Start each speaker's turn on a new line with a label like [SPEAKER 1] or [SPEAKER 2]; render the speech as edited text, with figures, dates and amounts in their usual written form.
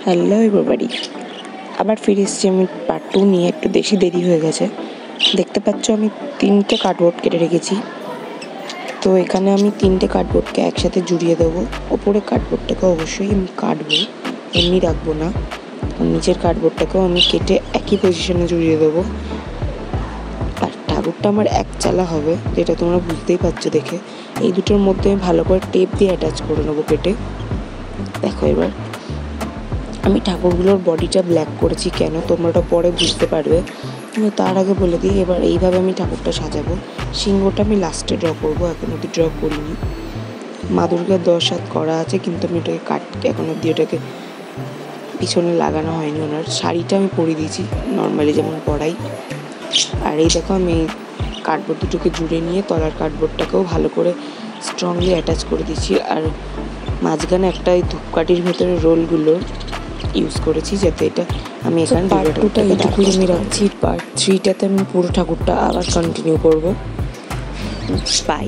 [SPEAKER 1] Hello everybody, আবার ফিরে এসেছি আমি পার্ট 2 নিয়ে। একটু বেশি দেরি হয়ে গেছে। দেখতে পাচ্ছ আমি 3টে কার্ডবোর্ড কেটে রেখেছি। তো এখানে আমি 3টে কার্ডবোর্ডকে একসাথে জুড়িয়ে দেবো। ওপরে কার্ডবোর্ডটাকে অবশ্যই আমি কাটবো, এমনি রাখবো না। নিচের কার্ডবোর্ডটাকেও আমি কেটে একই পজিশনে জুড়িয়ে দেবো। আর ঠাকুরটা আমার এক চালা হবে, যেটা তোমরা বুঝতেই পারছো দেখে। এই দুটোর মধ্যে ভালো করে টেপ দিয়ে অ্যাটাচ করে নেবো কেটে। দেখো এবার আমি ঠাকুরগুলোর বডিটা ব্ল্যাক করেছি কেন, তোমরা ওটা পরে বুঝতে পারবে। কিন্তু তার আগে বলে দিই, এবার এইভাবে আমি ঠাকুরটা সাজাবো। সিংহটা আমি লাস্টে ড্র করবো, এখন অব্দি ড্র করিনি। মা দুর্গার 10 হাত করা আছে, কিন্তু আমি ওটাকে এখন অব্দি ওটাকে পিছনে লাগানো হয়নি। ওনার শাড়িটা আমি পরিয়ে দিয়েছি নর্মালি যেমন পরাই। আর এই দেখো আমি কার্ডবোর্ড দুটোকে জুড়ে নিয়ে তলার কার্ডবোর্ডটাকেও ভালো করে স্ট্রংলি অ্যাটাচ করে দিচ্ছি। আর মাঝখানে একটা এই ধূপকাঠির ভেতরে রোলগুলো ইউজ করেছি, যাতে এটা আমি এখানে পার্ট 2টা এইটুকুই আমি রাখছি। পার্ট 3টাতে আমি পুরো ঠাকুরটা আবার কন্টিনিউ করবো। বাই।